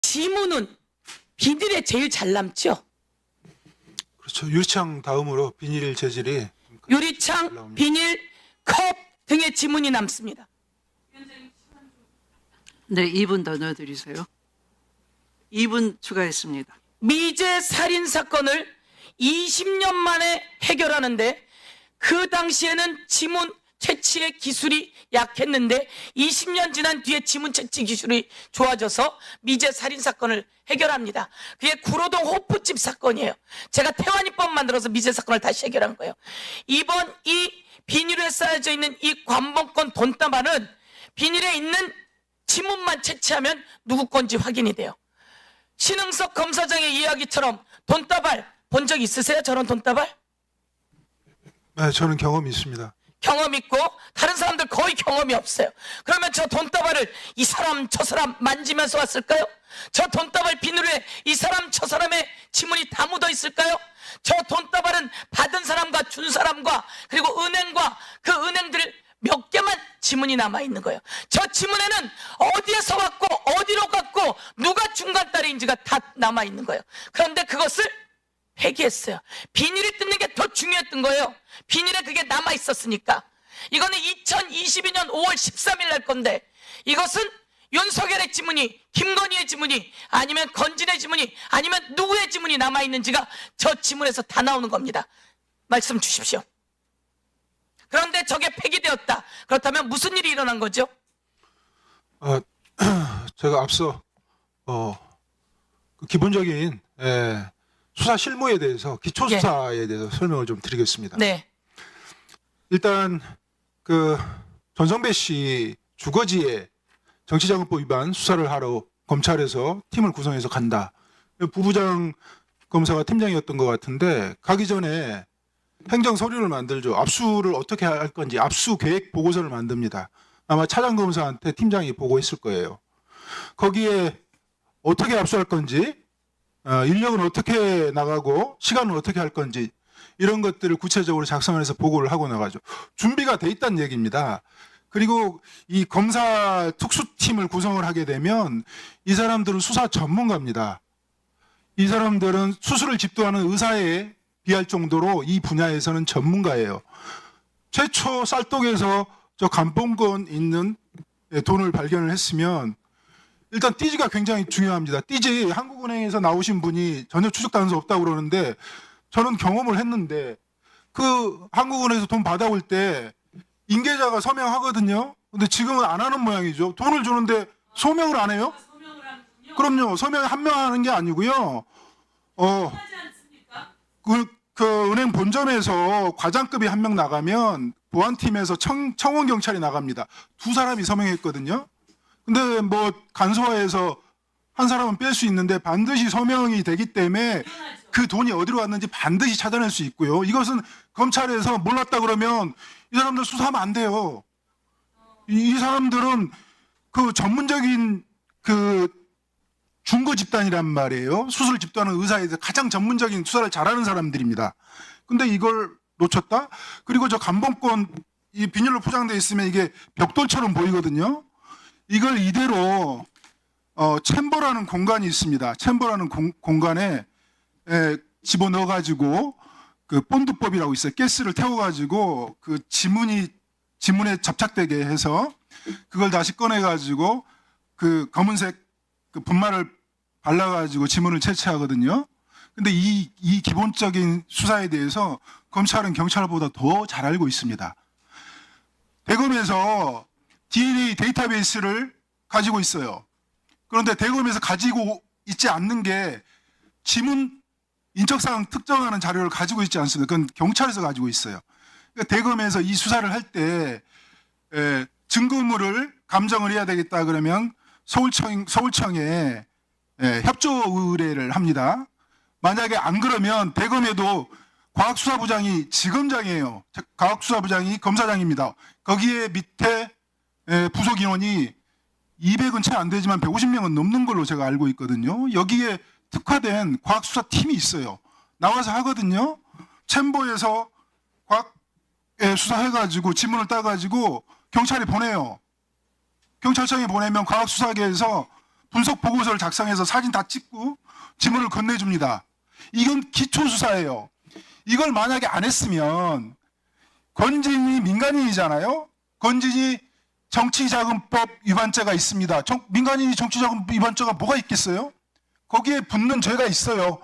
지문은 비닐에 제일 잘 남죠. 그렇죠. 유리창 다음으로 비닐 재질이 유리창, 비닐, 컵 등의 지문이 남습니다. 네, 2분 더 넣어드리세요. 2분 추가했습니다. 미제 살인 사건을 20년 만에 해결하는데 그 당시에는 지문 채취의 기술이 약했는데 20년 지난 뒤에 지문 채취 기술이 좋아져서 미제 살인 사건을 해결합니다. 그게 구로동 호프집 사건이에요. 제가 태완이법 만들어서 미제 사건을 다시 해결한 거예요. 이번 이 비닐에 쌓여져 있는 이 관본권 돈다발은 비닐에 있는 지문만 채취하면 누구 건지 확인이 돼요. 신흥석 검사장의 이야기처럼 돈다발 본 적 있으세요? 저런 돈다발? 네, 저는 경험이 있습니다. 경험 있고 다른 사람들 거의 경험이 없어요. 그러면 저 돈다발을 이 사람 저 사람 만지면서 왔을까요? 저 돈다발 비늘에 이 사람 저 사람의 지문이 다 묻어 있을까요? 저 돈다발은 받은 사람과 준 사람과 그리고 은행과 그 은행들 몇 개만 지문이 남아 있는 거예요. 저 지문에는 어디에서 왔고 어디로 갔고 누가 중간 딸인지가 다 남아 있는 거예요. 그런데 그것을 폐기했어요. 비닐을 뜯는 게 더 중요했던 거예요. 비닐에 그게 남아 있었으니까. 이거는 2022년 5월 13일 날 건데 이것은 윤석열의 지문이, 김건희의 지문이, 아니면 건진의 지문이, 아니면 누구의 지문이 남아 있는지가 저 지문에서 다 나오는 겁니다. 말씀 주십시오. 그런데 저게 폐기되었다. 그렇다면 무슨 일이 일어난 거죠? 제가 앞서 그 기본적인 수사 실무에 대해서 기초 수사에 대해서 설명을 좀 드리겠습니다. 네. 일단 그 전성배 씨 주거지에 정치자금법 위반 수사를 하러 검찰에서 팀을 구성해서 간다. 부부장 검사가 팀장이었던 것 같은데 가기 전에 행정 서류를 만들죠. 압수를 어떻게 할 건지 압수 계획 보고서를 만듭니다. 아마 차장 검사한테 팀장이 보고했을 거예요. 거기에 어떻게 압수할 건지, 인력은 어떻게 나가고 시간은 어떻게 할 건지 이런 것들을 구체적으로 작성을 해서 보고를 하고 나가죠. 준비가 돼 있다는 얘기입니다. 그리고 이 검사 특수팀을 구성을 하게 되면 이 사람들은 수사 전문가입니다. 이 사람들은 수술을 집도하는 의사에 비할 정도로 이 분야에서는 전문가예요. 최초 쌀독에서 저 간본권 있는 돈을 발견을 했으면 일단 띠지가 굉장히 중요합니다. 띠지 한국은행에서 나오신 분이 전혀 추적 단서 없다고 그러는데 저는 경험을 했는데 그 한국은행에서 돈 받아올 때 인계자가 서명하거든요. 근데 지금은 안 하는 모양이죠. 돈을 주는데 소명을 안 해요? 그럼요. 서명 한 명 하는 게 아니고요. 그 은행 본점에서 과장급이 한 명 나가면 보안팀에서 청원 경찰이 나갑니다. 두 사람이 서명했거든요. 근데 뭐 간소화해서 한 사람은 뺄 수 있는데 반드시 서명이 되기 때문에 그 돈이 어디로 왔는지 반드시 찾아낼 수 있고요. 이것은 검찰에서 몰랐다 그러면 이 사람들 수사하면 안 돼요. 이 사람들은 그 전문적인 그 중거 집단이란 말이에요. 수술 집도하는 의사에서 가장 전문적인 수사를 잘하는 사람들입니다. 근데 이걸 놓쳤다? 그리고 저 간본권 이 비닐로 포장되어 있으면 이게 벽돌처럼 보이거든요. 이걸 이대로 챔버라는 공간이 있습니다. 챔버라는 공간에 집어넣어 가지고 그 본드법이라고 있어요. 가스를 태워 가지고 그 지문에 접착되게 해서 그걸 다시 꺼내 가지고 그 검은색 그 분말을 발라 가지고 지문을 채취하거든요. 근데 이 기본적인 수사에 대해서 검찰은 경찰보다 더 잘 알고 있습니다. 대검에서 DNA 데이터베이스를 가지고 있어요. 그런데 대검에서 가지고 있지 않는 게 지문 인적사항 특정하는 자료를 가지고 있지 않습니다. 그건 경찰에서 가지고 있어요. 그러니까 대검에서 이 수사를 할 때 증거물을 감정을 해야 되겠다 그러면 서울청에 협조 의뢰를 합니다. 만약에 안 그러면 대검에도 과학수사부장이 지검장이에요. 과학수사부장이 검사장입니다. 거기에 밑에 부속 인원이 200은 채 안 되지만 150명은 넘는 걸로 제가 알고 있거든요. 여기에 특화된 과학수사팀이 있어요. 나와서 하거든요. 챔버에서 과학 수사해가지고 지문을 따가지고 경찰이 보내요. 경찰청에 보내면 과학수사계에서 분석 보고서를 작성해서 사진 다 찍고 지문을 건네줍니다. 이건 기초수사예요. 이걸 만약에 안 했으면 건진이 민간인이잖아요. 건진이 정치자금법 위반죄가 있습니다. 민간인이 정치자금법 위반죄가 뭐가 있겠어요? 거기에 붙는 죄가 있어요.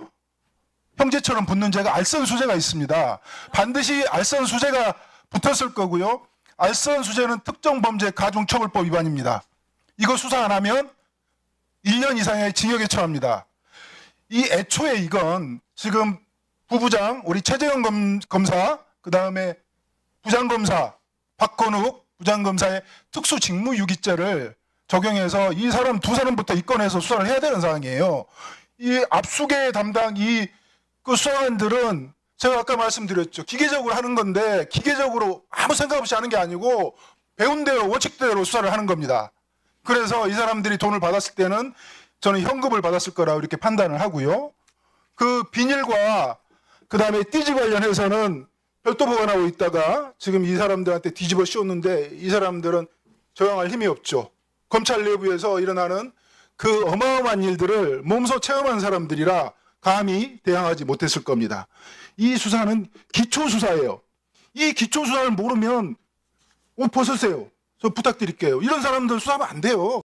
형제처럼 붙는 죄가 알선수재가 있습니다. 반드시 알선수재가 붙었을 거고요. 알선수재는 특정범죄 가중처벌법 위반입니다. 이거 수사 안 하면 1년 이상의 징역에 처합니다. 이 애초에 이건 지금 부부장 우리 최재형 검사, 그 다음에 부장검사 박건욱 부장검사의 특수직무유기죄를 적용해서 이 사람 두 사람부터 입건해서 수사를 해야 되는 상황이에요. 이 압수계 담당 그 수사관들은 제가 아까 말씀드렸죠. 기계적으로 하는 건데 기계적으로 아무 생각 없이 하는 게 아니고 배운 대로 원칙대로 수사를 하는 겁니다. 그래서 이 사람들이 돈을 받았을 때는 저는 현금을 받았을 거라고 이렇게 판단을 하고요. 그 비닐과 그 다음에 띠지 관련해서는 별도 보관하고 있다가 지금 이 사람들한테 뒤집어 씌웠는데 이 사람들은 저항할 힘이 없죠. 검찰 내부에서 일어나는 그 어마어마한 일들을 몸소 체험한 사람들이라 감히 대항하지 못했을 겁니다. 이 수사는 기초수사예요. 이 기초수사를 모르면 옷 벗으세요. 저 부탁드릴게요. 이런 사람들 수사하면 안 돼요.